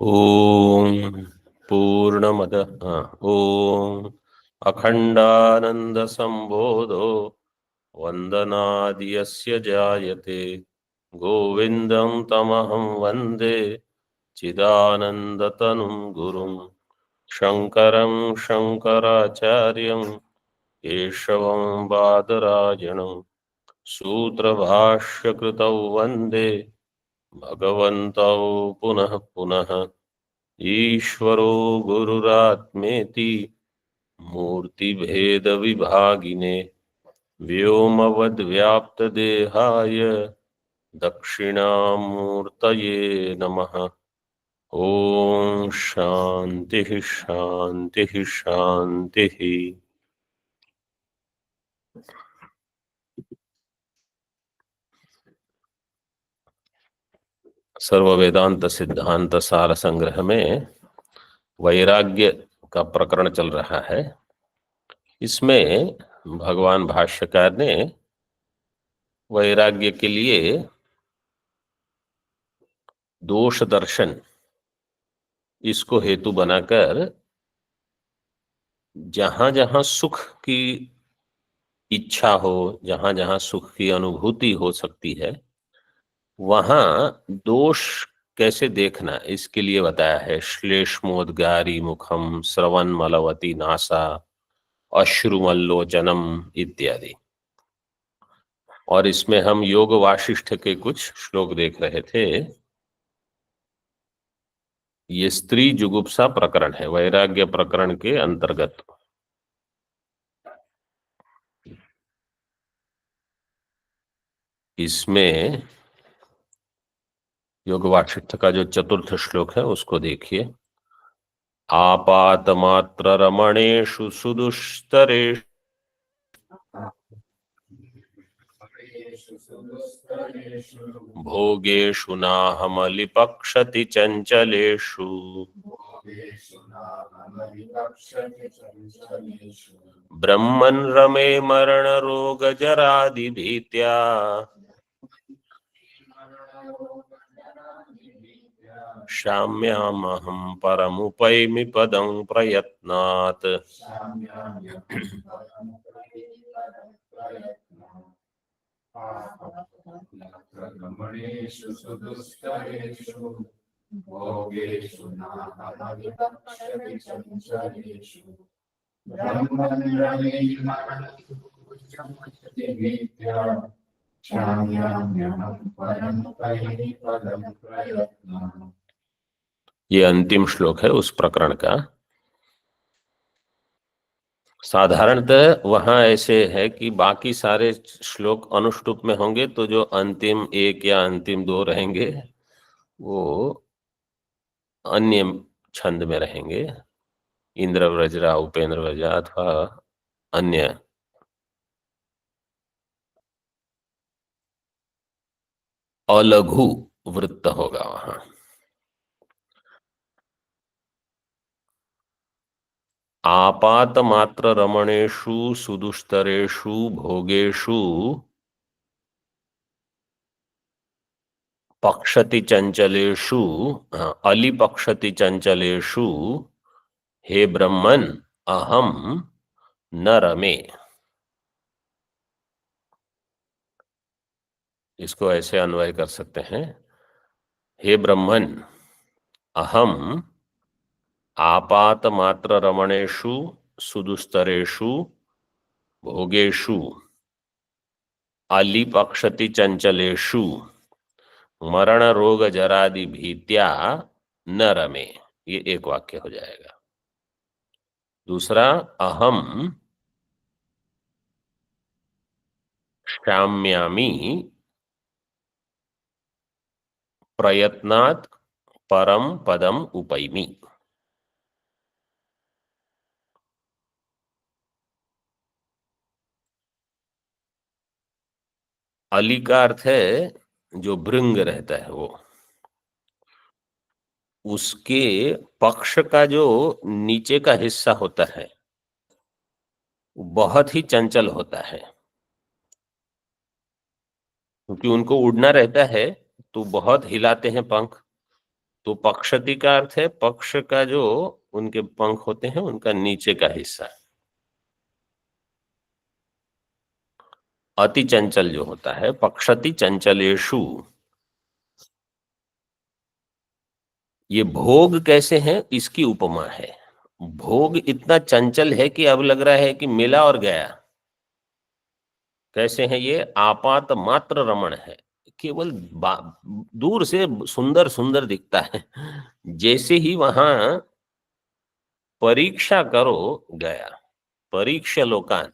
ओम पूर्णमदः ओम अखंडानंदसंबोधो वंदनाद्यस्य जायते गोविंदं तमहं वंदे चिदानंदतनुं गुरुं शंकरं शंकराचार्यं केशवं बादरायणं सूत्रभाष्यकृतौ वंदे भगवन्तौ पुनः पुनः ईश्वरो गुरुरात्मेति मूर्तिभेदविभागिने व्योमवद्व्याप्तदेहाय दक्षिणामूर्तये नमः। ओम शांति शांति शांति। सर्व वेदांत सिद्धांत सार संग्रह में वैराग्य का प्रकरण चल रहा है। इसमें भगवान भाष्यकार ने वैराग्य के लिए दोष दर्शन इसको हेतु बनाकर जहां जहां सुख की इच्छा हो, जहां जहां सुख की अनुभूति हो सकती है, वहां दोष कैसे देखना इसके लिए बताया है। श्लेष्मोद्गारी मुखम श्रवण मलवती नासा अश्रुमल्लोचनम इत्यादि। और इसमें हम योग वाशिष्ठ के कुछ श्लोक देख रहे थे। ये स्त्री जुगुप्सा प्रकरण है, वैराग्य प्रकरण के अंतर्गत। इसमें योग वाशिष्ठ का जो चतुर्थ श्लोक है उसको देखिए। आपात मात्र रमणेषु सुदुष्तरेषु भोगेषु नाहमलिपक्षति चंचलेषु ब्रह्मन् रमे मरण रोग जरादि भीत्या शाम्यामहं परमुपैमि पदं प्रयत्नात्। ये अंतिम श्लोक है उस प्रकरण का। साधारणतः वहां ऐसे है कि बाकी सारे श्लोक अनुष्टुप में होंगे, तो जो अंतिम एक या अंतिम दो रहेंगे वो अन्य छंद में रहेंगे, इंद्र व्रजरा, उपेंद्र व्रजा अथवा अन्य। अलघु वृत्त होगा वहां। आपात मात्र रमणेषु सुदुष्तरेषु भोगेषु पक्षति चंचलेषु, अलिपक्षति चंचलेषु हे ब्रह्मन अहम न रमे। इसको ऐसे अन्वय कर सकते हैं। हे ब्रह्मन अहम आपात मात्र रमणेषु सुदुस्तरेषु भोगेषु अलिपक्षति चंचलेषु मरण रोग जरादि भीत्या न रमे। ये एक वाक्य हो जाएगा। दूसरा, अहम शाम्यामि प्रयत्नात् परम पदम उपैमि। अली का अर्थ है जो भृंग रहता है, वो उसके पक्ष का जो नीचे का हिस्सा होता है बहुत ही चंचल होता है, क्योंकि उनको उड़ना रहता है तो बहुत हिलाते हैं पंख। तो पक्षती का अर्थ है पक्ष का जो उनके पंख होते हैं उनका नीचे का हिस्सा। अति चंचल जो होता है पक्षती चंचलेषु। ये भोग कैसे हैं इसकी उपमा है। भोग इतना चंचल है कि अब लग रहा है कि मिला और गया। कैसे हैं ये? आपात मात्र रमण है। केवल दूर से सुंदर सुंदर दिखता है। जैसे ही वहां परीक्षा करो गया। परीक्षा लोकान।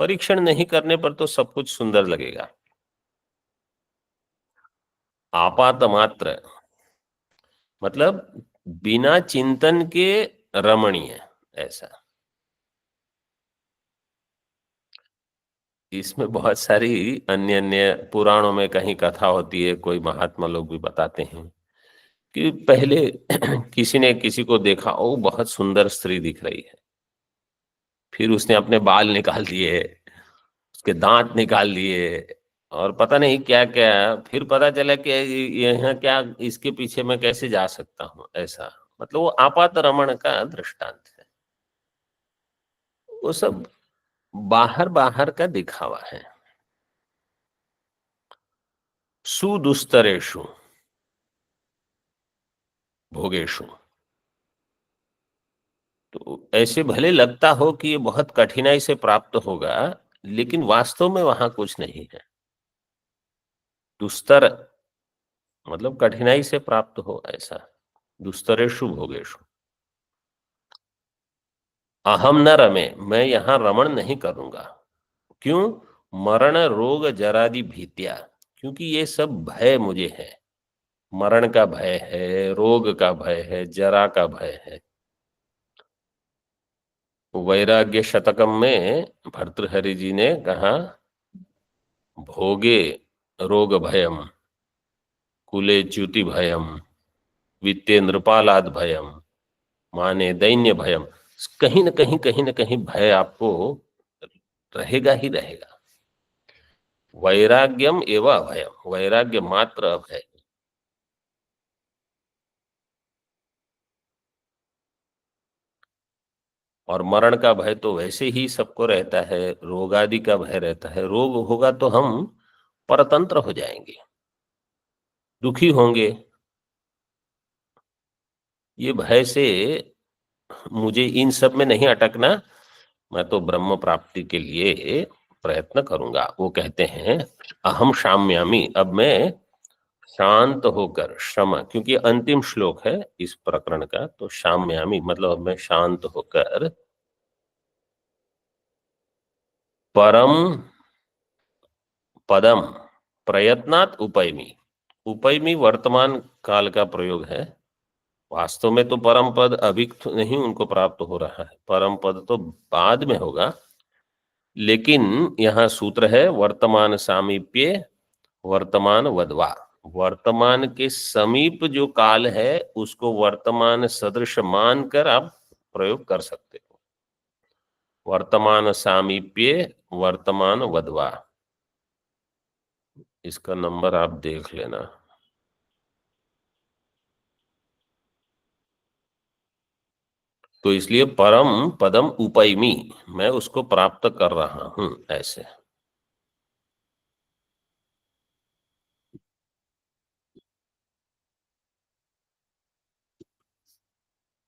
परीक्षण नहीं करने पर तो सब कुछ सुंदर लगेगा। आपात मात्र मतलब बिना चिंतन के रमणीय ऐसा। इसमें बहुत सारी अन्य अन्य पुराणों में कहीं कथा होती है, कोई महात्मा लोग भी बताते हैं कि पहले किसी ने किसी को देखा, ओ बहुत सुंदर स्त्री दिख रही है। फिर उसने अपने बाल निकाल दिए, उसके दांत निकाल दिए और पता नहीं क्या क्या। फिर पता चला कि यहाँ क्या, इसके पीछे मैं कैसे जा सकता हूँ ऐसा। मतलब वो आपात रमण का दृष्टांत है। वो सब बाहर बाहर का दिखावा है। सुदुस्तरेषु भोगेशु। तो ऐसे भले लगता हो कि ये बहुत कठिनाई से प्राप्त होगा, लेकिन वास्तव में वहां कुछ नहीं है। दुस्तर मतलब कठिनाई से प्राप्त हो ऐसा। दुस्तरेषु भोगेशु। अहम न रमे, मैं यहाँ रमण नहीं करूंगा। क्यों? मरण रोग जरादि भीत्या। क्योंकि ये सब भय मुझे है। मरण का भय है, रोग का भय है, जरा का भय है। वैराग्य शतकम में भर्तृहरि जी ने कहा, भोगे रोग भयम, कुले च्युति भयम, वित्ते नृपालाद भयम, माने दैन्य भयम। कहीं न कहीं भय आपको रहेगा ही रहेगा। वैराग्यम एवं अभयम, वैराग्य मात्र अभय। और मरण का भय तो वैसे ही सबको रहता है, रोग आदि का भय रहता है। रोग होगा तो हम परतंत्र हो जाएंगे, दुखी होंगे। ये भय से मुझे इन सब में नहीं अटकना। मैं तो ब्रह्म प्राप्ति के लिए प्रयत्न करूंगा। वो कहते हैं अहम शाम्यामी, अब मैं शांत होकर, शम क्योंकि अंतिम श्लोक है इस प्रकरण का, तो शाम्यामी मतलब अब मैं शांत होकर परम पदम प्रयत्नात उपैमी। उपैमी वर्तमान काल का प्रयोग है। वास्तव में तो परम पद अभी तो नहीं उनको प्राप्त हो रहा है, परम पद तो बाद में होगा। लेकिन यहाँ सूत्र है वर्तमान सामीप्य वर्तमान वदवा। वर्तमान के समीप जो काल है उसको वर्तमान सदृश मानकर आप प्रयोग कर सकते हो। वर्तमान सामीप्य वर्तमान वदवा, इसका नंबर आप देख लेना। तो इसलिए परम पदम उपैमी, मैं उसको प्राप्त कर रहा हूं ऐसे।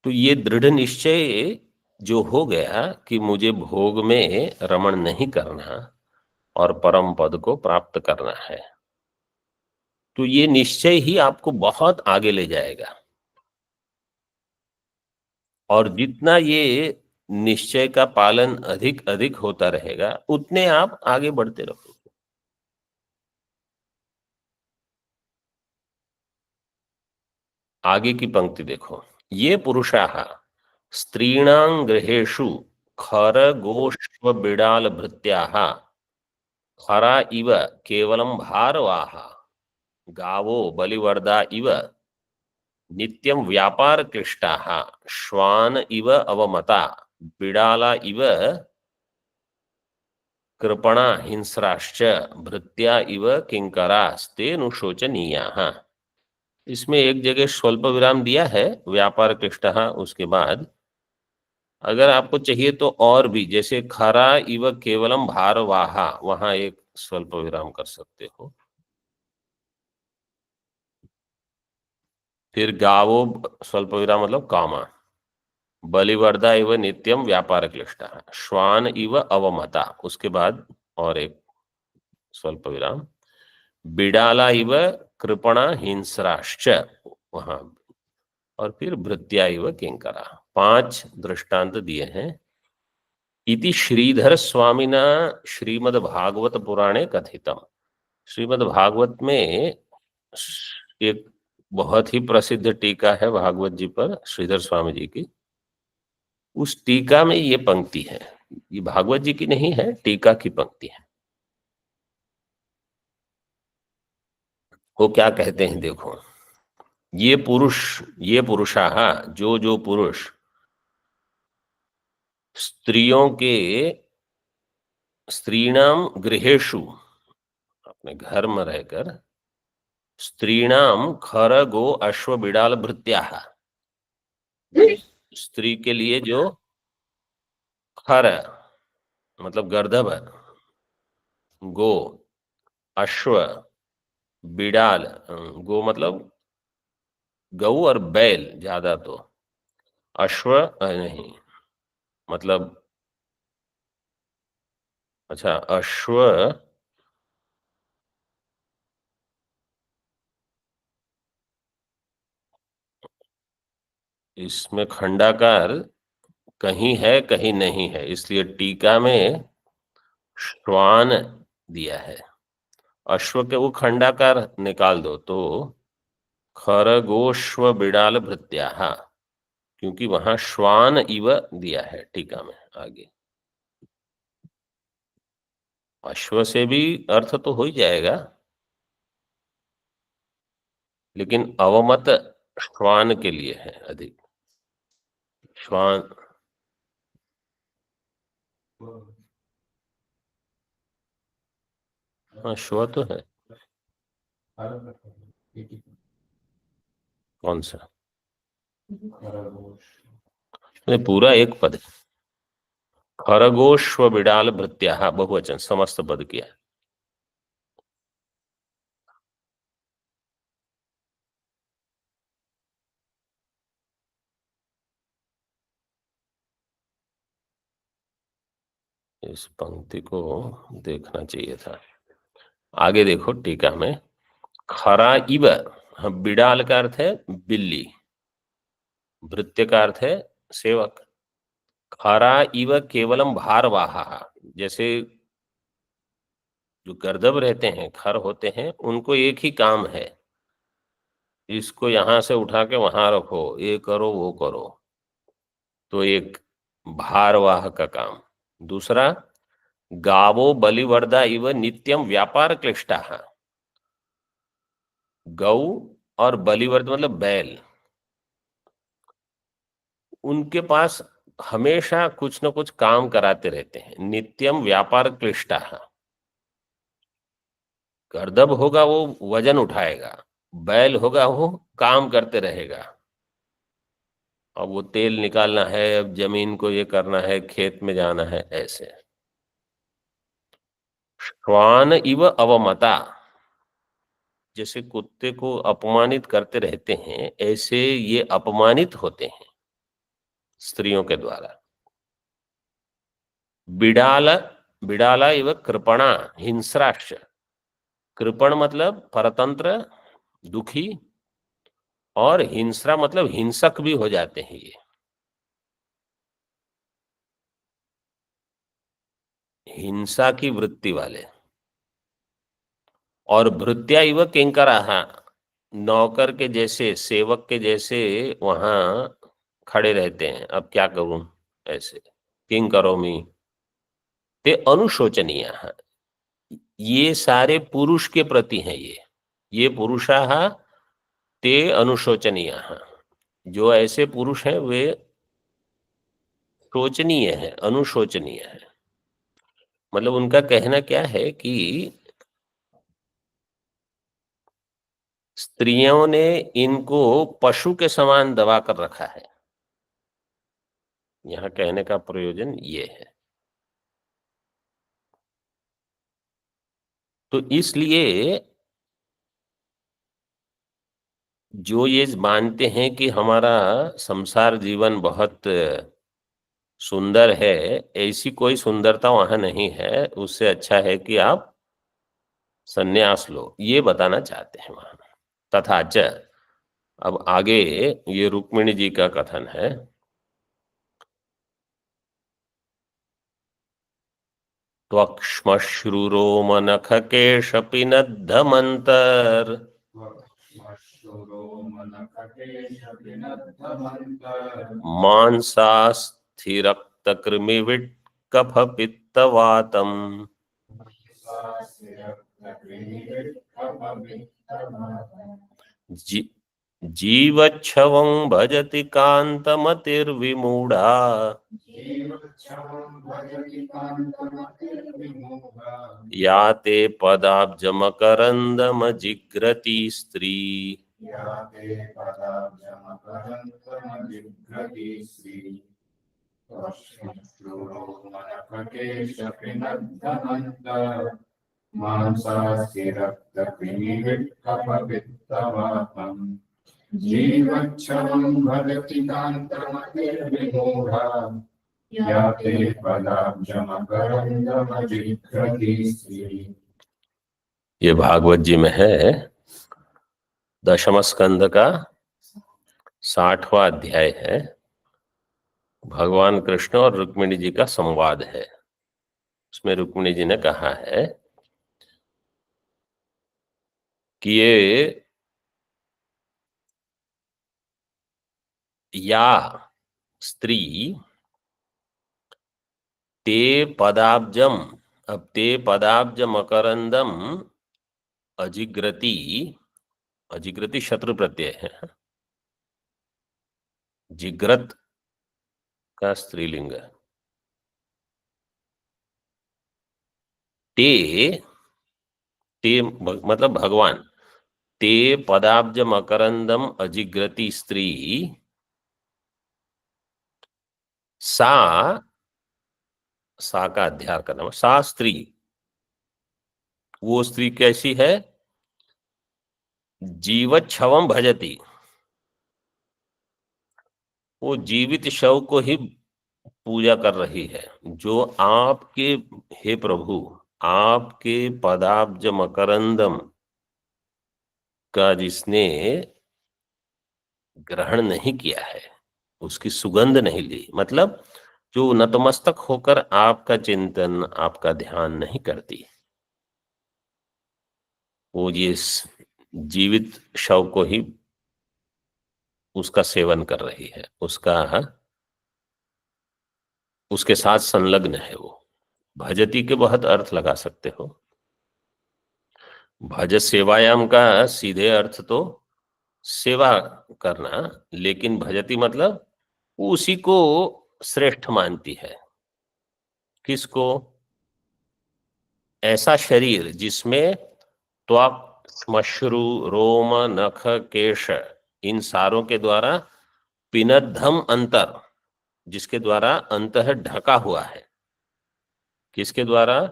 तो ये दृढ़ निश्चय जो हो गया कि मुझे भोग में रमण नहीं करना और परम पद को प्राप्त करना है, तो ये निश्चय ही आपको बहुत आगे ले जाएगा। और जितना ये निश्चय का पालन अधिक अधिक होता रहेगा, उतने आप आगे बढ़ते रहोगे। आगे की पंक्ति देखो। ये पुरुषाः स्त्रीणां गृहेषु खरगोष्व बिडाल भृत्याः खरा इव केवलं भारवाः गावो बलिवर्दा इव नित्यं व्यापार क्लिष्टाः श्वान इव अवमता बिडाला इव कृपणा हिंस्राश्च भृत्या इव किंकरास्ते नुशोचनीयाः। इसमें एक जगह स्वल्प विराम दिया है, व्यापार क्लिष्टः, उसके बाद अगर आपको चाहिए तो और भी, जैसे खरा इव केवलम भारवाहा, वहां एक स्वल्प विराम कर सकते हो। फिर गावो, स्वल्प विराम मतलब कामा। बलिवर्दा इव नित्यम व्यापार क्लिष्टः। श्वान इव अवमता, उसके बाद और एक स्वल्प विराम। बिडाला इव कृपणा हिंस्राश्च, वहां। और फिर भृत्या इव किंकरा। 5 दृष्टांत दिए हैं। इति श्रीधर स्वामिना श्रीमद् भागवत पुराणे कथितम। श्रीमद् भागवत में एक बहुत ही प्रसिद्ध टीका है भागवत जी पर, श्रीधर स्वामी जी की। उस टीका में ये पंक्ति है, ये भागवत जी की नहीं है, टीका की पंक्ति है। वो क्या कहते हैं देखो, ये पुरुष, ये पुरुषाः, जो पुरुष स्त्रियों के, स्त्रीणाम गृहेषु, अपने घर में रहकर, स्त्रीणाम खर गो अश्व बिडाल भृत्याः, स्त्री के लिए जो खर मतलब गर्दभ, गो, अश्व, बिडाल, गो मतलब गऊ और बैल ज्यादा, तो अश्व नहीं, मतलब अच्छा अश्व, इसमें खंडाकार कहीं है कहीं नहीं है, इसलिए टीका में श्वान दिया है। अश्व के वो खंडाकार निकाल दो तो खरगोश्व बिडाल भृत्याः, क्योंकि वहां श्वान इव दिया है टीका में आगे। अश्व से भी अर्थ तो हो ही जाएगा, लेकिन अवमत श्वान के लिए है अधिक। श्वान, हाँ श्व तो है। कौन सा? नहीं, पूरा एक पद है। खरगोश्व बिडाल भृत्याः, बहुवचन, समस्त पद किया है। इस पंक्ति को देखना चाहिए था। आगे देखो टीका में, खरा इव, हाँ, बिडाल का अर्थ है बिल्ली, भृत्य का अर्थ है सेवक। खरा इव केवलम भारवाहा, जैसे जो गर्दभ रहते हैं, खर होते हैं, उनको एक ही काम है, इसको यहां से उठा के वहां रखो, ये करो वो करो, तो एक भारवाह का काम। दूसरा, गावो बलिवर्दा इव नित्यम व्यापार क्लिष्टाः, गौ और बलिवर्द मतलब बैल, उनके पास हमेशा कुछ न कुछ काम कराते रहते हैं। नित्यम व्यापार क्लिष्टाः, गर्दभ होगा वो वजन उठाएगा, बैल होगा वो काम करते रहेगा। अब वो तेल निकालना है, अब जमीन को ये करना है, खेत में जाना है, ऐसे। श्वान इव अवमता, जैसे कुत्ते को अपमानित करते रहते हैं, ऐसे ये अपमानित होते हैं स्त्रियों के द्वारा। बिडाल, बिडाला इव कृपणा हिंस्राश्च, कृपण मतलब परतंत्र, दुखी, और हिंस्रा मतलब हिंसक भी हो जाते हैं ये, हिंसा की वृत्ति वाले। और भृत्या इव किंकराः, नौकर के जैसे, सेवक के जैसे वहां खड़े रहते हैं, अब क्या करूं, ऐसे। किंग करोमि, ते अनुशोचनीय है। ये सारे पुरुष के प्रति हैं, ये पुरुषाः ते अनुशोचनीय है। जो ऐसे पुरुष हैं वे शोचनीय है, अनुशोचनीय है। मतलब उनका कहना क्या है कि स्त्रियों ने इनको पशु के समान दबा कर रखा है। यहाँ कहने का प्रयोजन ये है। तो इसलिए जो ये मानते हैं कि हमारा संसार जीवन बहुत सुंदर है, ऐसी कोई सुंदरता वहां नहीं है। उससे अच्छा है कि आप संन्यास लो, ये बताना चाहते हैं वहां। तथा च, अब आगे ये रुक्मिणी जी का कथन है। त्वक्ष्मश्रुरोमनखकेशपिनद्धमन्तर् मांसास्थिरक्तकृमिविट्कफपित्तवातम् जी, जीवच्छवं भजति कान्तमतिर्विमूढा या ते पदाब्जमकरन्दमजिघ्रति स्त्री। जीवच्छवं भजति कान्तमतिर्विमूढा याते पदाब्जमकरन्दमजिघ्रति स्त्री। ये भागवत जी में है, 10वें स्कंद का 60वां अध्याय है। भगवान कृष्ण और रुक्मिणी जी का संवाद है। उसमें रुक्मिणी जी ने कहा है कि ये या स्त्री ते पदाब्जम, अब ते पदाब्ज मकरंदम अजिग्रति, अजिग्रति शत्रु प्रत्यय है, जिग्रत का स्त्रीलिंग। ते, ते मतलब भगवान, ते पदाब्ज मकरंदम अजिग्रति स्त्री सा, सा का अध्यार करना, सा स्त्री, वो स्त्री कैसी है? जीवच्छवम भजती, वो जीवित शव को ही पूजा कर रही है। जो आपके, हे प्रभु, आपके पदाब्ज मकरंदम का जिसने ग्रहण नहीं किया है, उसकी सुगंध नहीं ली, मतलब जो नतमस्तक होकर आपका चिंतन, आपका ध्यान नहीं करती, वो ये जीवित शव को ही उसका सेवन कर रही है, उसका, उसके साथ संलग्न है वो। भजती के बहुत अर्थ लगा सकते हो। भज सेवायाम का सीधे अर्थ तो सेवा करना, लेकिन भजती मतलब उसी को श्रेष्ठ मानती है। किसको? ऐसा शरीर जिसमें त्वक, श्मश्रु, रोम, नख, केश, इन सारों के द्वारा पिनद्धम अंतर, जिसके द्वारा अंतः ढका हुआ है। किसके द्वारा?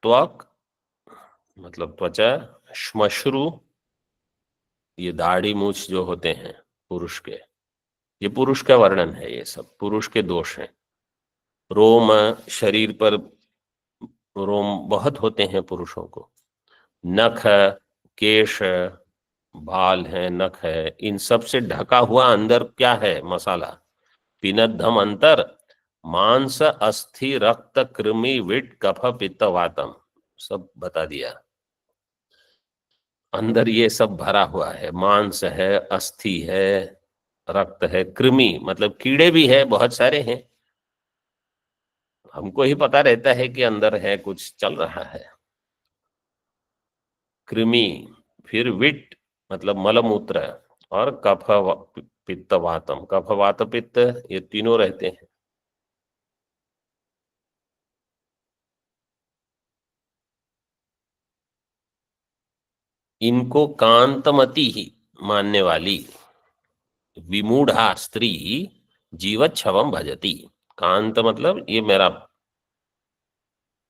त्वक मतलब त्वचा, श्मश्रु ये दाढ़ी मूछ जो होते हैं पुरुष के, ये पुरुष का वर्णन है, ये सब पुरुष के दोष हैं। रोम, शरीर पर रोम बहुत होते हैं पुरुषों को। नख, केश, बाल है, नख है, इन सब से ढका हुआ अंदर क्या है? मसाला। पिनद्धम अंतर मांस, अस्थि, रक्त, कृमि, विट, कफ, पित्त, वातम, सब बता दिया। अंदर ये सब भरा हुआ है। मांस है, अस्थि है, रक्त है, कृमि मतलब कीड़े भी है, बहुत सारे हैं। हमको ही पता रहता है कि अंदर है, कुछ चल रहा है। कृमि, फिर विट मतलब मलमूत्र, और कफ, पित्त, वातम, कफ, वात, पित्त, ये तीनों रहते हैं। इनको कांतमती ही मानने वाली विमूढ़ा स्त्री जीवच्छवम भजती। कांत मतलब ये मेरा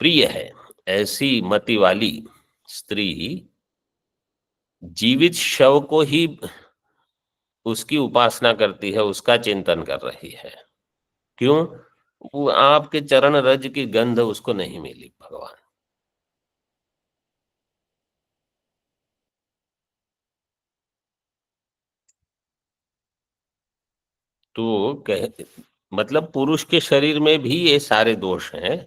प्रिय है, ऐसी मति वाली स्त्री जीवित शव को ही उसकी उपासना करती है, उसका चिंतन कर रही है। क्यों? वो आपके चरण रज की गंध उसको नहीं मिली भगवान। तो मतलब पुरुष के शरीर में भी ये सारे दोष हैं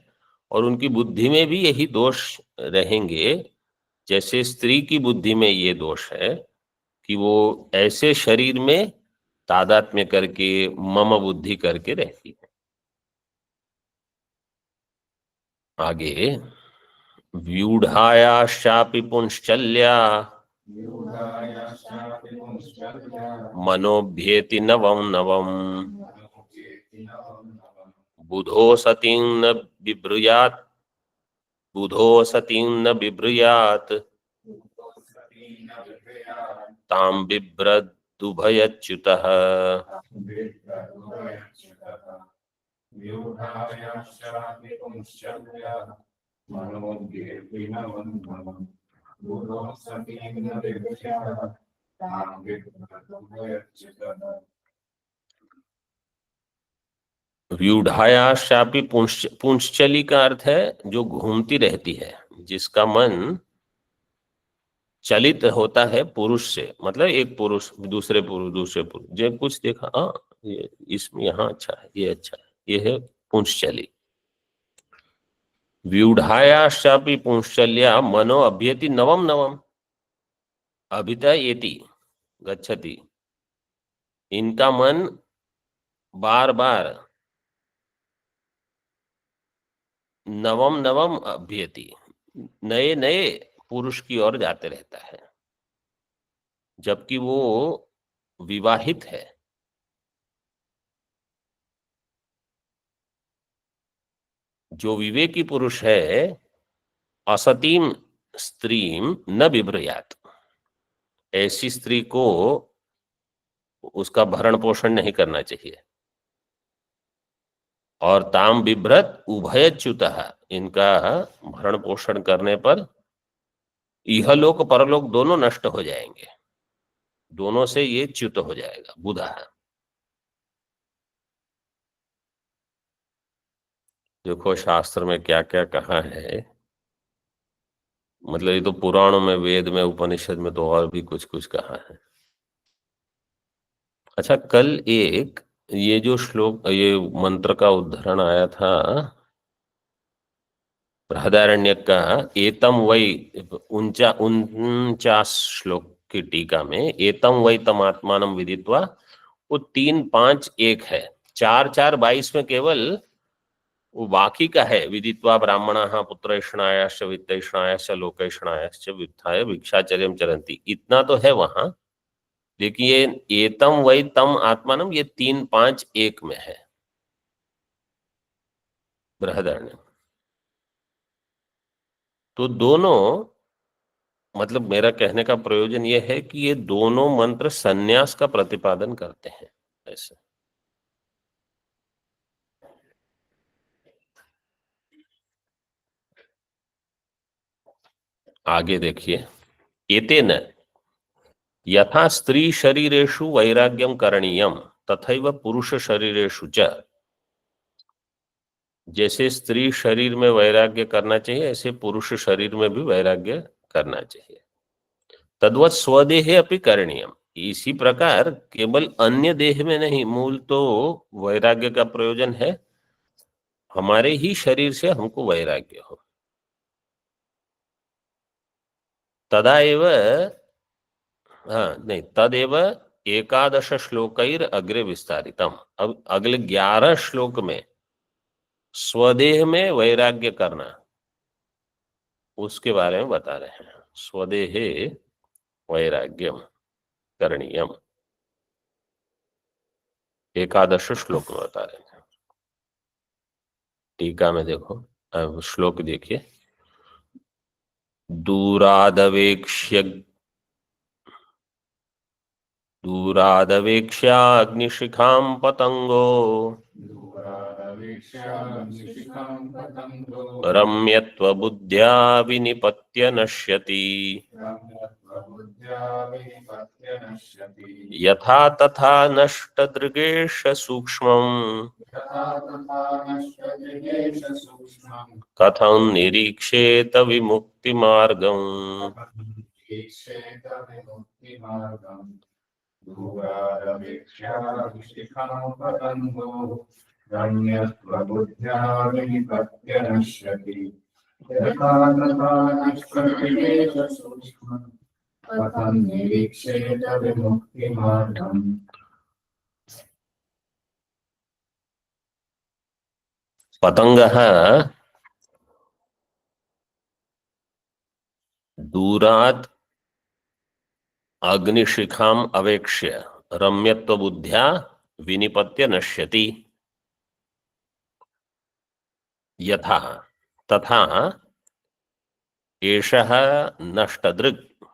और उनकी बुद्धि में भी यही दोष रहेंगे। जैसे स्त्री की बुद्धि में ये दोष है कि वो ऐसे शरीर में तादात्म्य करके मम बुद्धि करके रहती है। आगे व्यूढ़ायाश्चापि पुंश्चल्या व्यूढायाश्चापि पुंश्चर्या मनोभ्येति नवम नवम मनोचेति नवं नवं बुधो सतीं न बिभ्रूयात् बुधो सतीं न बिभ्रूयात् सती न विभयात् तां बिभ्रदुभयच्युतः। विभ्रदुभयच्युतः व्यूढायाश्चापि पुंश्चर्या मनोज्ञेति नवं नवं बुधो सतीं न विभयात् तां विभ्रदुभयच्युतः व्यूढ़ायाश्चापि पुंश्चली का अर्थ है जो घूमती रहती है, जिसका मन चलित होता है पुरुष से, मतलब एक पुरुष दूसरे जो कुछ देखा, हाँ ये इसमें यहाँ अच्छा है, ये अच्छा है, ये है पुंश्चली। व्यूढ़ायाश्चापि पुंश्चल्या मनो अभ्यति नवम नवम अभिता येति गच्छति। इनका मन बार बार नवम नवम अभ्यति नए नए पुरुष की ओर जाते रहता है, जबकि वो विवाहित है। जो विवेकी पुरुष है असतीम स्त्रीम न बिभ्रयात, ऐसी स्त्री को उसका भरण पोषण नहीं करना चाहिए। और ताम बिभ्रत उभयच्युतः, इनका भरण पोषण करने पर इहलोक परलोक दोनों नष्ट हो जाएंगे, दोनों से ये च्युत हो जाएगा बुधा है। देखो शास्त्र में क्या क्या कहा है, मतलब ये तो पुराणों में, वेद में, उपनिषद में तो और भी कुछ कुछ कहा है। अच्छा, कल एक ये जो श्लोक, ये मंत्र का उद्धरण आया था बृहदारण्यक का, एतम वै 49 श्लोक की टीका में, एतम वै तम आत्मानम विदित्वा, वो 3 5 1 है। 4 4 22 में केवल वो बाकी का है, विदित्वा ब्राह्मणाः पुत्रैषणायाश्च वित्तैषणायाश्च लोकैषणायाश्च वित्थाय भिक्षाचर्यम चरन्ति, इतना तो है वहां। लेकिन ये एतम वै तम आत्मानम ये 3 5 1 में है बृहदारण्य। तो दोनों, मतलब मेरा कहने का प्रयोजन यह है कि ये दोनों मंत्र सन्यास का प्रतिपादन करते हैं। ऐसे आगे देखिए, एतेन यथा स्त्री शरीरेषु वैराग्यम करणीयम तथैव पुरुष शरीरेषु च, जैसे स्त्री शरीर में वैराग्य करना चाहिए ऐसे पुरुष शरीर में भी वैराग्य करना चाहिए। तद्वत स्वदेहे अपि करणीयम, इसी प्रकार केवल अन्य देह में नहीं, मूल तो वैराग्य का प्रयोजन है हमारे ही शरीर से हमको वैराग्य हो। तदा एव, हाँ नहीं, तदेव एकादश श्लोकैर अग्रे विस्तारितम। अब अगले 11 श्लोक में स्वदेह में वैराग्य करना, उसके बारे में बता रहे हैं। स्वदेहे वैराग्यम करणीयम, एकादश श्लोक में बता रहे हैं। टीका में देखो, अब श्लोक देखिए। दूरादवेक्ष्य दूरादवेक्ष्याग्निशिखां पतंगो दूरादवीक्ष्याग्निशिखां पतंगो रम्यत्वबुद्ध्या विनिपत्य नश्यति। रम्यत्वबुद्ध्या विनिपत्य नश्यति। यथा तथा नष्टदृगेश सूक्ष्मम् यथा तथा नश्यति सूक्ष्मं कथं निरीक्षेत विमुक्तिमार्गम्। ईक्षेत विमुक्तिमार्गम्। दूरादवीक्ष्याग्निशिखां पतंगो रम्यत्वबुद्ध्या विनिपत्य नश्यति। यथा तथा नश्यति सूक्ष्मं कथं निरीक्षेत विमुक्तिमार्गम्। पतंगः दूरात् अग्निशिखाम् अवेक्ष्य रम्यत्वबुद्ध्या विनिपत्य नश्यति। यथा तथा एषः नष्टदृक्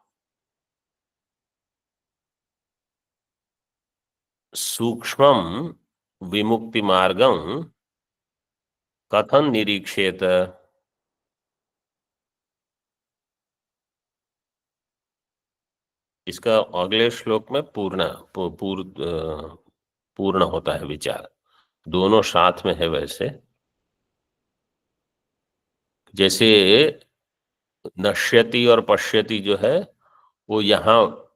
सूक्ष्मं विमुक्तिमार्गं कथं निरीक्षेत। इसका अगले श्लोक में पूर्ण होता है विचार। दोनों साथ में है। वैसे जैसे नश्यति और पश्यति जो है वो यहाँ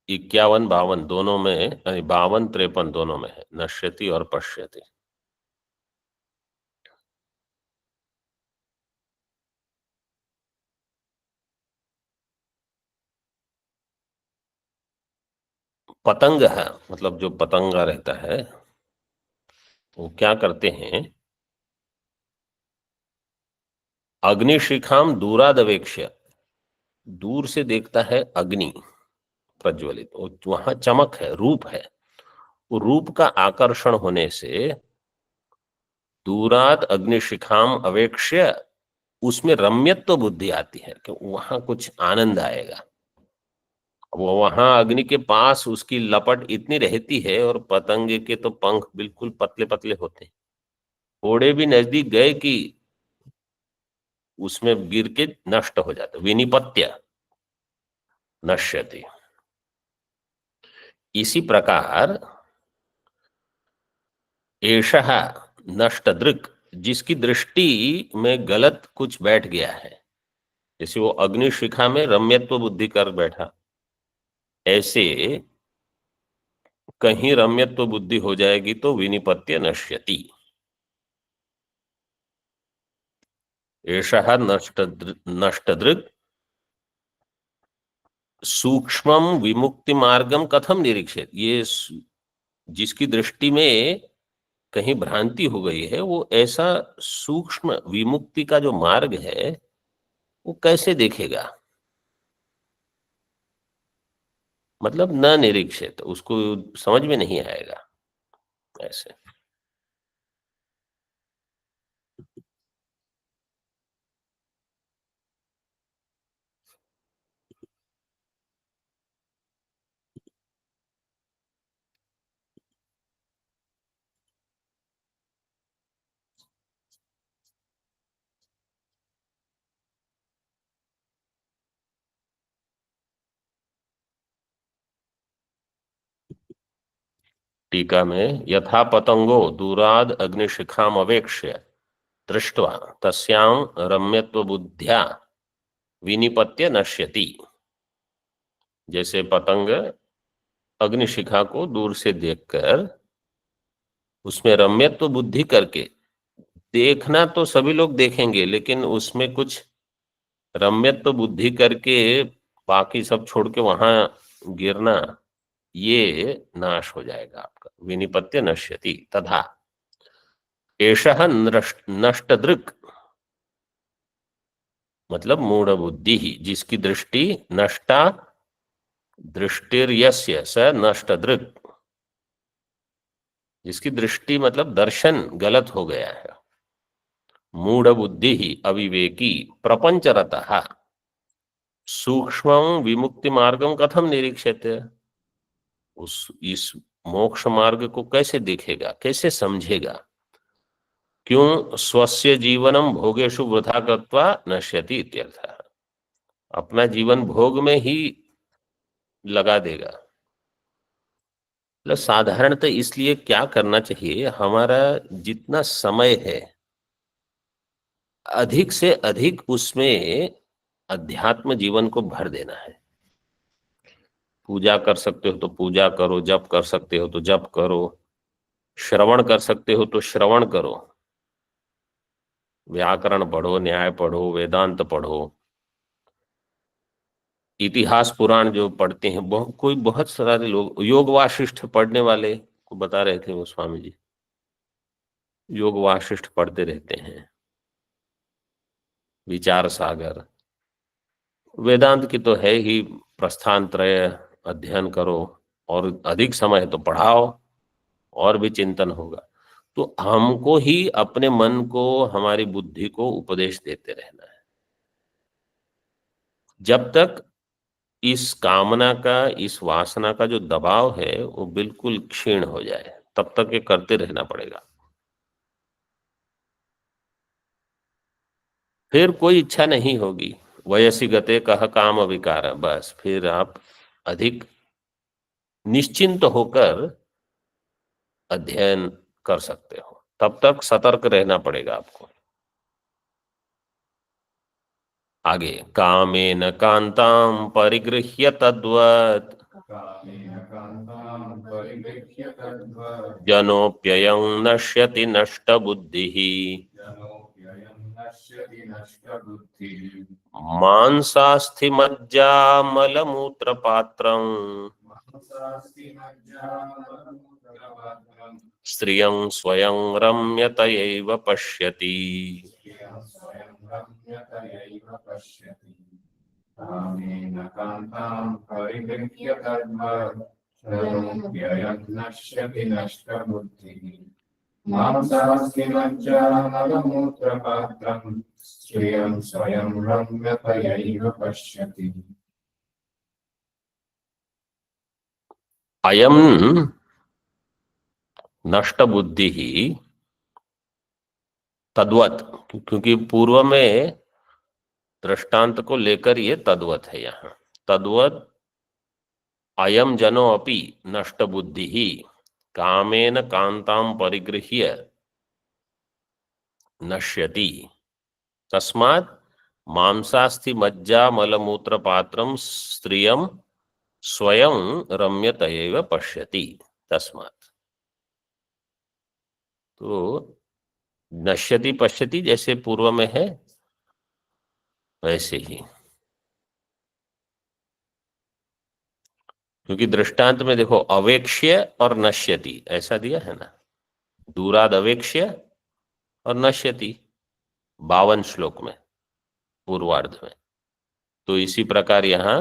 51-52 दोनों में, यानी 52-53 दोनों में है, नश्यति और पश्यति। पतंग है मतलब जो पतंगा रहता है वो क्या करते हैं, अग्निशिखाम दूरादवेक्ष्य, दूर से देखता है अग्नि प्रज्वलित, वहां चमक है, रूप है, वो रूप का आकर्षण होने से दूराद अग्निशिखाम अवेक्ष्य उसमें रम्यत्व बुद्धि आती है कि वहां कुछ आनंद आएगा। वो वहां अग्नि के पास उसकी लपट इतनी रहती है और पतंगे के तो पंख बिल्कुल पतले पतले होते हैं, थोड़े भी नजदीक गए कि उसमें गिर के नष्ट हो जाते, विनिपत्य नश्यति। इसी प्रकार एषः नष्टदृक्, जिसकी दृष्टि में गलत कुछ बैठ गया है, जैसे वो अग्नि शिखा में रम्यत्व बुद्धि कर बैठा, ऐसे कहीं रम्यत्व बुद्धि हो जाएगी तो विनिपत्य नश्यति। एषः नष्टदृक् सूक्ष्मम विमुक्ति मार्गम कथम निरीक्षित, ये जिसकी दृष्टि में कहीं भ्रांति हो गई है वो ऐसा सूक्ष्म विमुक्ति का जो मार्ग है वो कैसे देखेगा, मतलब न निरीक्षित, उसको समझ में नहीं आएगा ऐसे। टीका में यथा पतंगो दूराद अग्निशिखाम अवेक्ष्य दृष्ट्वा तस्यां रम्यत्व बुद्ध्या विनिपत्य नश्यति। जैसे पतंग अग्निशिखा को दूर से देखकर उसमें रम्यत्व बुद्धि करके, देखना तो सभी लोग देखेंगे लेकिन उसमें कुछ रम्यत्व बुद्धि करके बाकी सब छोड़ के वहां गिरना, ये नाश हो जाएगा आपका। विनिपत्य नश्यति। तथा एषः नष्टदृक् मतलब मूढ़ बुद्धि ही, जिसकी दृष्टि नष्टा दृष्टिर्यस्य स नष्टदृक्, जिसकी दृष्टि मतलब दर्शन गलत हो गया है। मूढ़ बुद्धि ही अविवेकी प्रपंचरतः सूक्ष्म विमुक्ति मार्गम कथम निरीक्षित, इस मोक्ष मार्ग को कैसे देखेगा, कैसे समझेगा? क्यों? स्वस्य जीवनम भोगेषु वृथा कृत्वा नश्यति इत्यर्थः। अपना जीवन भोग में ही लगा देगा। मतलब साधारणतः इसलिए क्या करना चाहिए, हमारा जितना समय है अधिक से अधिक उसमें अध्यात्म जीवन को भर देना है। पूजा कर सकते हो तो पूजा करो, जप कर सकते हो तो जप करो, श्रवण कर सकते हो तो श्रवण करो, व्याकरण पढ़ो, न्याय पढ़ो, वेदांत पढ़ो, इतिहास पुराण जो पढ़ते हैं, कोई बहुत सारे लोग योग वाशिष्ठ पढ़ने वाले को बता रहे थे वो स्वामी जी, योग वाशिष्ठ पढ़ते रहते हैं, विचार सागर, वेदांत की तो है ही, प्रस्थान त्रय अध्ययन करो, और अधिक समय है तो पढ़ाओ, और भी चिंतन होगा। तो हमको ही अपने मन को, हमारी बुद्धि को उपदेश देते रहना है। जब तक इस कामना का, इस वासना का जो दबाव है वो बिल्कुल क्षीण हो जाए, तब तक ये करते रहना पड़ेगा। फिर कोई इच्छा नहीं होगी। वयसी गते कह काम विकार, बस फिर आप अधिक निश्चिंत होकर अध्ययन कर सकते हो। तब तक सतर्क रहना पड़ेगा आपको। आगे, कामेन कांताम परिगृह्य तद्वत् कामेन कान्तां परिगृह्य तद्वत् जनोप्ययं नश्यति नष्टबुद्धिः जनोऽप्ययं नश्यति नष्टबुद्धिः मांसास्थिमज्जामलमूत्रपात्रम् मांसास्ति मज्जामलमूत्रपात्रम् स्त्रियं स्वयं रम्यत एव पश्यति। श्रियं स्वयं रम्यत एव पश्यति कामेन कान्तां परिगृह्य तद्वत् जनोऽप्ययं नश्यति नष्टबुद्धिः मांसास्ति मज्जामलमूत्रपात्रम् श्रियं स्वयं रम्यत एव पश्यति अयम नष्ट बुद्धि ही तद्वत, क्योंकि पूर्व में दृष्टांत को लेकर ये तद्वत है। यहाँ तद्वत अयम जनो अपि नष्ट बुद्धि ही कामेन कांताम परिगृह्य नश्यति तस्मात् मांसास्थि मज्जा मलमूत्र पात्रम स्त्रियम स्वयं रम्यत एव पश्यति तस्मात्। तो नश्यति पश्यति जैसे पूर्व में है वैसे ही, क्योंकि दृष्टांत में देखो अवेक्ष्य और नश्यति ऐसा दिया है ना, दूराद अवेक्ष्य और नश्यति 52 श्लोक में पूर्वार्ध में। तो इसी प्रकार यहाँ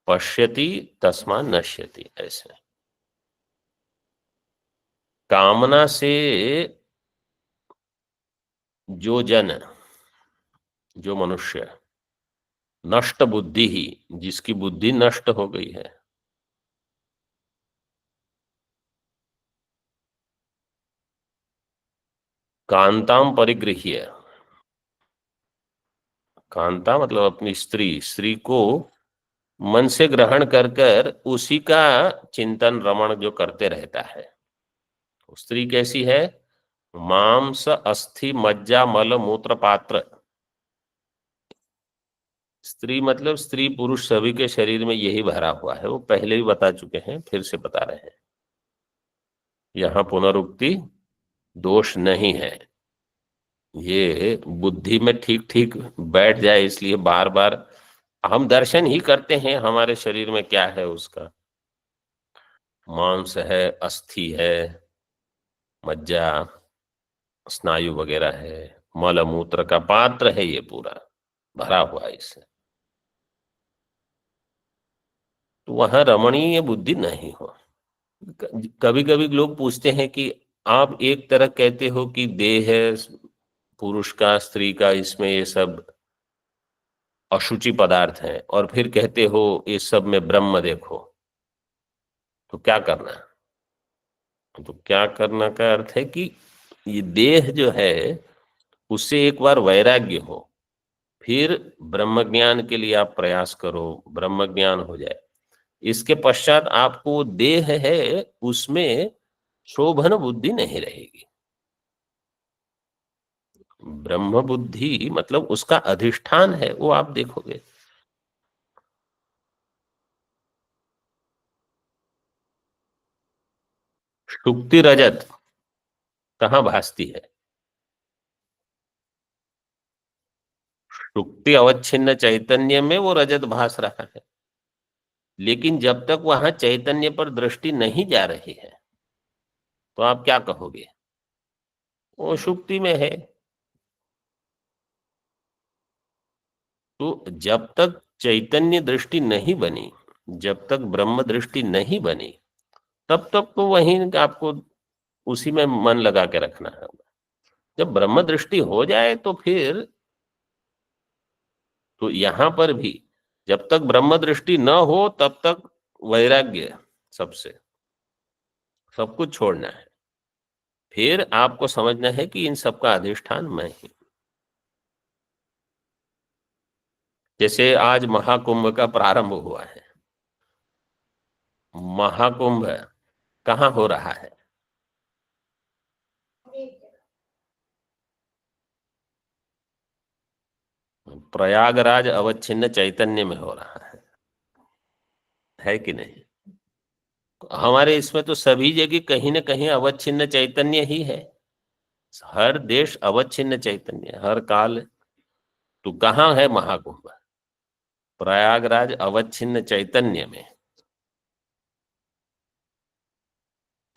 पश्यति तस्मात् नश्यति, ऐसे कामना से जो जन, जो मनुष्य नष्ट बुद्धि ही, जिसकी बुद्धि नष्ट हो गई है, कांताम परिगृह्य, कांता मतलब अपनी स्त्री, स्त्री को मन से ग्रहण कर कर उसी का चिंतन रमण जो करते रहता है, स्त्री कैसी है? मांस अस्थि मज्जा मल मूत्र पात्र। स्त्री मतलब स्त्री पुरुष सभी के शरीर में यही भरा हुआ है, वो पहले भी बता चुके हैं, फिर से बता रहे हैं। यहाँ पुनरुक्ति दोष नहीं है, ये बुद्धि में ठीक ठीक बैठ जाए, इसलिए बार बार हम दर्शन ही करते हैं हमारे शरीर में क्या है उसका। मांस है, अस्थि है, मज्जा, स्नायु वगैरह है, मल मूत्र का पात्र है, ये पूरा भरा हुआ है इससे। तो वहां रमणीय बुद्धि नहीं हो। कभी कभी लोग पूछते हैं कि आप एक तरह कहते हो कि देह है पुरुष का, स्त्री का, इसमें ये सब अशुचि पदार्थ हैं, और फिर कहते हो इस सब में ब्रह्म देखो। तो क्या करना, तो क्या करना का अर्थ है कि ये देह जो है उससे एक बार वैराग्य हो, फिर ब्रह्म ज्ञान के लिए आप प्रयास करो, ब्रह्म ज्ञान हो जाए। इसके पश्चात आपको देह है उसमें शोभन बुद्धि नहीं रहेगी। ब्रह्म बुद्धि मतलब उसका अधिष्ठान है, वो आप देखोगे। शुक्ति रजत कहाँ भासती है? शुक्ति अवच्छिन्न चैतन्य में वो रजत भास रहा है, लेकिन जब तक वहां चैतन्य पर दृष्टि नहीं जा रही है तो आप क्या कहोगे? वो शुक्ति में है। तो जब तक चैतन्य दृष्टि नहीं बनी, जब तक ब्रह्म दृष्टि नहीं बनी, तब तक तो वहीं आपको उसी में मन लगा के रखना है। जब ब्रह्म दृष्टि हो जाए तो फिर तो यहां पर भी जब तक ब्रह्म दृष्टि न हो तब तक वैराग्य, सबसे सब कुछ छोड़ना है। फिर आपको समझना है कि इन सब का अधिष्ठान मैं ही। जैसे आज महाकुंभ का प्रारंभ हुआ है। महाकुंभ कहाँ हो रहा है? प्रयागराज अवच्छिन्न चैतन्य में हो रहा है कि नहीं? हमारे इसमें तो सभी जगह कहीं ना कहीं अवच्छिन्न चैतन्य ही है। हर देश अवच्छिन्न चैतन्य, हर काल। तो कहाँ है महाकुंभ? प्रयागराज अवच्छिन्न चैतन्य में।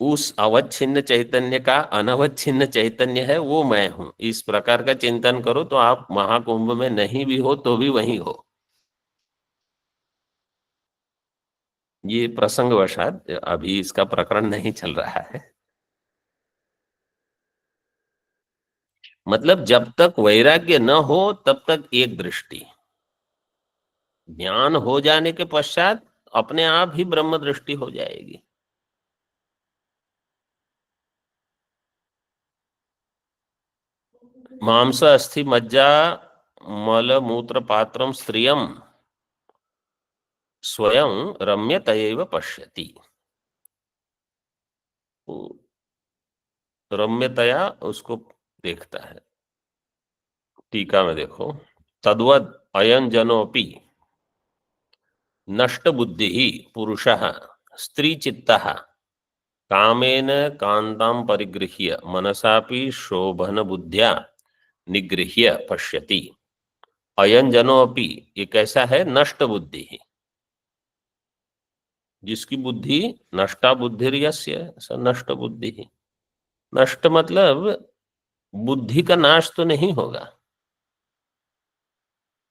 उस अवच्छिन्न चैतन्य का अनवच्छिन्न चैतन्य है, वो मैं हूं। इस प्रकार का चिंतन करो तो आप महाकुंभ में नहीं भी हो तो भी वहीं हो। ये प्रसंगवशात अभी इसका प्रकरण नहीं चल रहा है। मतलब जब तक वैराग्य न हो तब तक एक दृष्टि, ज्ञान हो जाने के पश्चात अपने आप ही ब्रह्म दृष्टि हो जाएगी। मांस अस्थि मज्जा मल मूत्र पात्रम स्त्रियम स्वयं रम्यतयैव पश्यति। वो रम्यतया उसको देखता है। टीका में देखो, तद्वद अयन जनोपि नष्ट बुद्धि ही पुरुषः स्त्री चित्तः कामेन कांतां परिगृह्य मनसापि शोभन बुद्ध्या निगृह्य पश्यति। अयन जनोपि, ये कैसा है? नष्ट बुद्धि ही, जिसकी बुद्धि नष्टा बुद्धिर्यस्य स नष्ट बुद्धि ही। नष्ट मतलब बुद्धि का नाश तो नहीं होगा।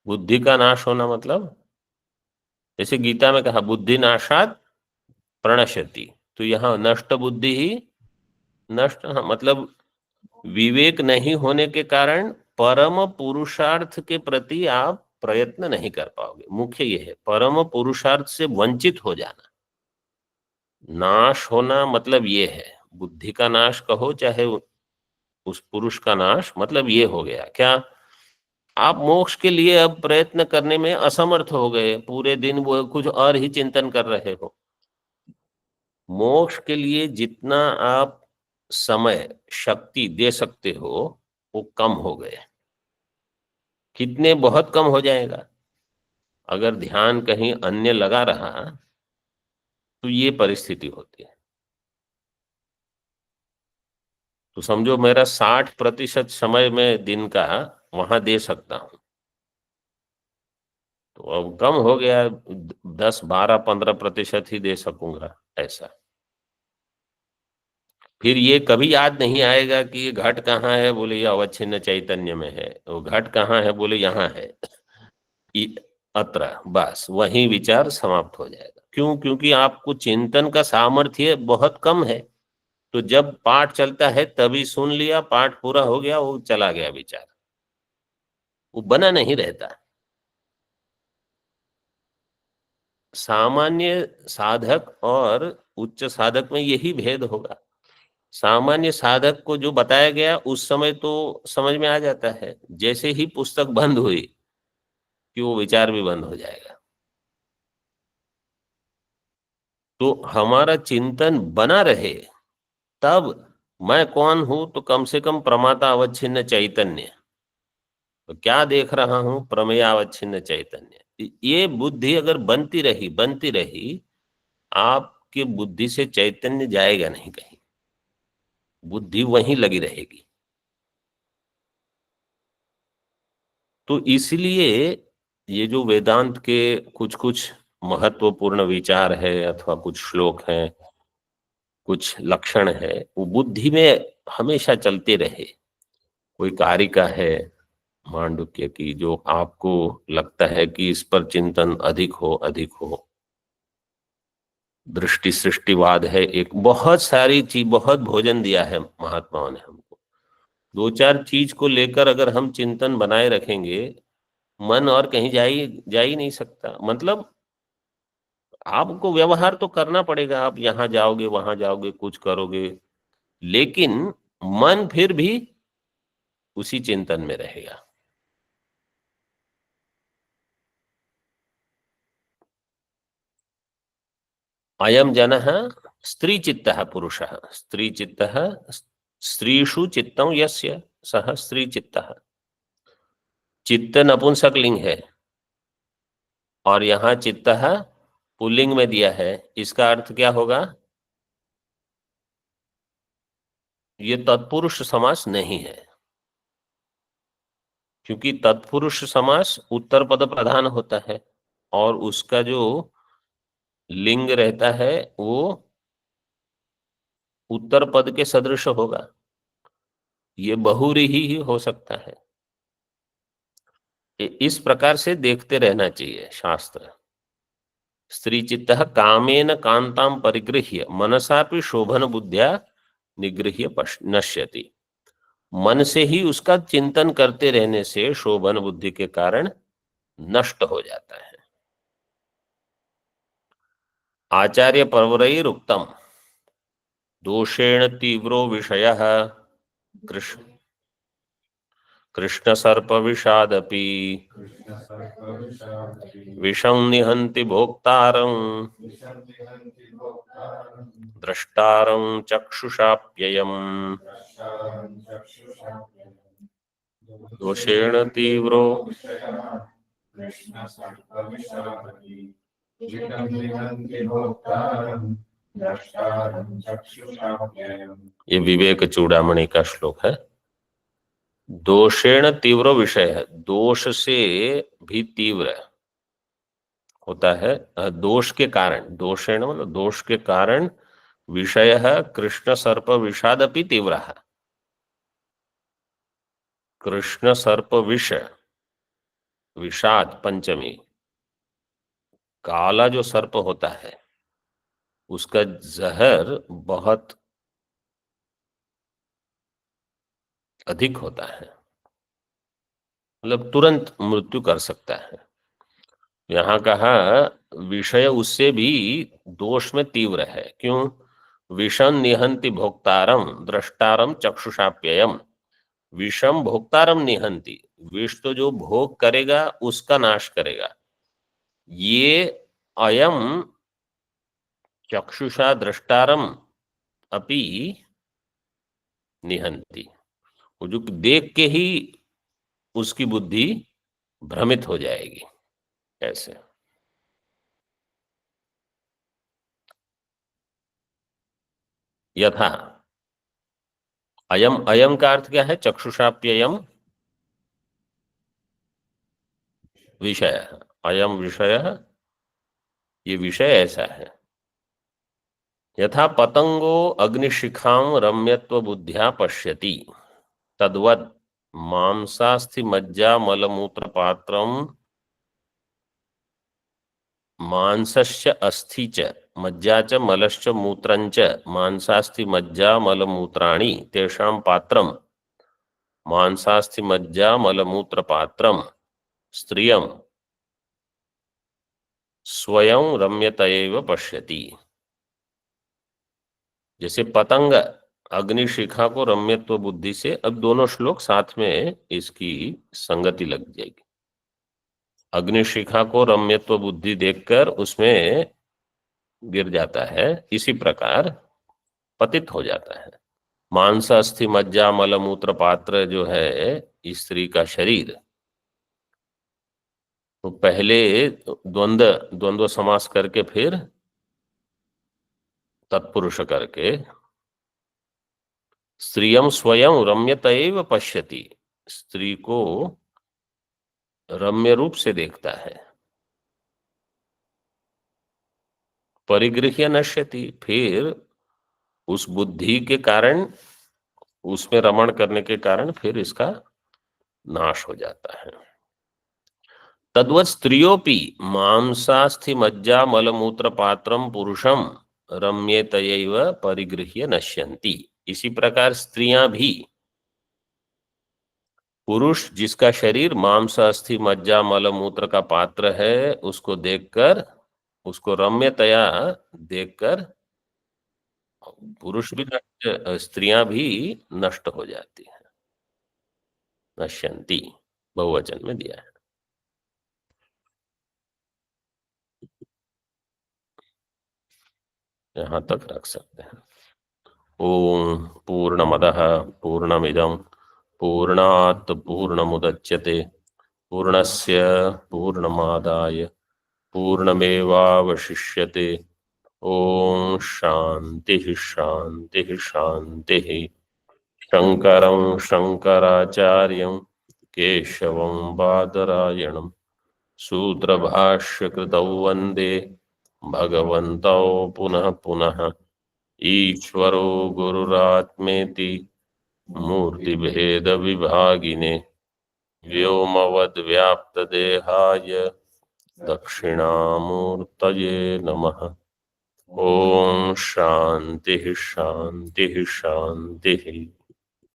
बुद्धि का नाश होना मतलब, जैसे गीता में कहा बुद्धि नाशात प्रणश्यति, तो यहाँ नष्ट बुद्धि ही नष्ट, हाँ, मतलब विवेक नहीं होने के कारण परम पुरुषार्थ के प्रति आप प्रयत्न नहीं कर पाओगे। मुख्य ये है, परम पुरुषार्थ से वंचित हो जाना। नाश होना मतलब ये है, बुद्धि का नाश कहो चाहे उस पुरुष का नाश, मतलब ये हो गया क्या? आप मोक्ष के लिए अब प्रयत्न करने में असमर्थ हो गए, पूरे दिन वो कुछ और ही चिंतन कर रहे हो। मोक्ष के लिए जितना आप समय शक्ति दे सकते हो वो कम हो गए। कितने? बहुत कम हो जाएगा। अगर ध्यान कहीं अन्य लगा रहा तो ये परिस्थिति होती है। तो समझो मेरा 60% समय में दिन का वहां दे सकता हूं, तो अब कम हो गया, 10, 12, 15% ही दे सकूंगा ऐसा। फिर ये कभी याद नहीं आएगा कि ये घट कहाँ है, बोले ये अवच्छिन्न चैतन्य में है। वो घट कहाँ है, बोले यहाँ है। अत्र, बस वही विचार समाप्त हो जाएगा। क्यों? क्योंकि आपको चिंतन का सामर्थ्य बहुत कम है। तो जब पाठ चलता है तभी सुन लिया, पाठ पूरा हो गया, वो चला गया विचार, वो बना नहीं रहता। सामान्य साधक और उच्च साधक में यही भेद होगा। सामान्य साधक को जो बताया गया उस समय तो समझ में आ जाता है, जैसे ही पुस्तक बंद हुई कि वो विचार भी बंद हो जाएगा। तो हमारा चिंतन बना रहे, तब मैं कौन हूं, तो कम से कम प्रमाता अवच्छिन्न चैतन्य, तो क्या देख रहा हूं, प्रमेय अवच्छिन्न चैतन्य। ये बुद्धि अगर बनती रही, आपकी बुद्धि से चैतन्य जाएगा नहीं कहीं, बुद्धि वहीं लगी रहेगी। तो इसलिए ये जो वेदांत के कुछ कुछ महत्वपूर्ण विचार है अथवा कुछ श्लोक हैं, कुछ लक्षण है, वो बुद्धि में हमेशा चलते रहे। कोई कारिका है मांडुक्य की, जो आपको लगता है कि इस पर चिंतन अधिक हो। दृष्टि सृष्टिवाद है एक, बहुत सारी चीज, बहुत भोजन दिया है महात्माओं ने हमको। दो चार चीज को लेकर अगर हम चिंतन बनाए रखेंगे, मन और कहीं जा ही नहीं सकता। मतलब आपको व्यवहार तो करना पड़ेगा, आप यहाँ जाओगे वहां जाओगे कुछ करोगे, लेकिन मन फिर भी उसी चिंतन में रहेगा। अयम जनः स्त्री चित्तः पुरुषः, स्त्री चित्तः, स्त्रीषु चित्तं यस्य सः स्त्री चित्तः। चित्त नपुंसक लिंग है और यहाँ चित्तः पुल्लिंग में दिया है। इसका अर्थ क्या होगा? ये तत्पुरुष समास नहीं है, क्योंकि तत्पुरुष समास उत्तर पद प्रधान होता है और उसका जो लिंग रहता है वो उत्तर पद के सदृश होगा। ये बहुव्रीहि ही हो सकता है। इस प्रकार से देखते रहना चाहिए शास्त्र। स्त्री चित्तः कामेन कांतां परिगृह्य मनसापि शोभन बुद्ध्या निगृह्य नश्यति। मन से ही उसका चिंतन करते रहने से शोभन बुद्धि के कारण नष्ट हो जाता है। आचार्य पर्वरैरुक्तम दोषेण तीव्रो विषयः कृष्ण कृष्ण सर्प विषादपि विषं निहन्ति भोक्तारं द्रष्टारं चक्षुषाप्ययम् दोषेण तीव्रो ये विवेक चूड़ामणि का श्लोक है। दोषेण तीव्र विषय है, दोष से भी तीव्र होता है, दोष के कारण, दोषेण मतलब दोष के कारण, विषय है कृष्ण सर्प विषादपि तीव्र है। कृष्ण सर्प विष, विषाद पंचमी, काला जो सर्प होता है उसका जहर बहुत अधिक होता है, मतलब तुरंत मृत्यु कर सकता है। यहाँ कहा विषय उससे भी दोष में तीव्र है। क्यों? विषम निहंति भोक्तारम द्रष्टारम चक्षुषाप्ययम। विषम भोक्तारम निहंति, विष तो जो भोग करेगा उसका नाश करेगा। ये अयम चक्षुषा द्रष्टारम अपि निहंति, वो जो देख के ही उसकी बुद्धि भ्रमित हो जाएगी। ऐसे यथा अयम, अयम का अर्थ क्या है? चक्षुषाप्ययम विषय, अयम विषय, ये विषय ऐसा है। यथा पतंगो अग्निशिखां रम्यत्व बुद्ध्या पश्यति तद्वत् मांसास्थि मज्जा मलमूत्र पात्रम मांसस्य अस्थि च मज्जा च मलश्च मूत्रञ्च मांसास्थि मज्जा मलमूत्राणि तेषां पात्रम मांसास्थि मज्जा मलमूत्र पात्रम स्त्रियं स्वयं रम्यत एव पश्यति। जैसे पतंग अग्निशिखा को रम्यत्व बुद्धि से, अब दोनों श्लोक साथ में इसकी संगति लग जाएगी। अग्निशिखा को रम्यत्व बुद्धि देखकर उसमें गिर जाता है, इसी प्रकार पतित हो जाता है। मांस अस्थि मज्जा मल मूत्र पात्र जो है स्त्री का शरीर, तो पहले द्वंद्व समास करके फिर तत्पुरुष करके स्त्रियम स्वयं रम्यतैव पश्यति, स्त्री को रम्य रूप से देखता है। परिगृह्य नश्यति, फिर उस बुद्धि के कारण, उसमें रमण करने के कारण फिर इसका नाश हो जाता है। तद्वत् स्त्रियोपि मांसास्थि मज्जा मलमूत्र पात्रम पुरुषम रम्येतयैव परिगृह्य नश्यन्ति। इसी प्रकार स्त्रियां भी पुरुष जिसका शरीर मांस अस्थि मज्जा मलमूत्र का पात्र है उसको देखकर, उसको रम्यतया देखकर पुरुष भी स्त्रियां भी नष्ट हो जाती है। नश्यन्ति बहुवचन में दिया है। यहां तक रख सकते हैं। ओम पूर्णमदः पूर्णमिदं पूर्णात् पूर्णमुदच्यते पूर्णस्य पूर्णमादाय पूर्णमेवावशिष्यते। ओम शांति शांति शांति। शंकरं शंकराचार्यं केशवं बादरायणं सूत्रभाष्यकृतौ वन्दे भगवन्तौ पुनः पुनः। ईश्वरो गुरुरात्मेति मूर्तिभेद विभागिने व्योमवद्व्याप्तदेहाय दक्षिणामूर्तये नमः। ओम शांति शांति शांति।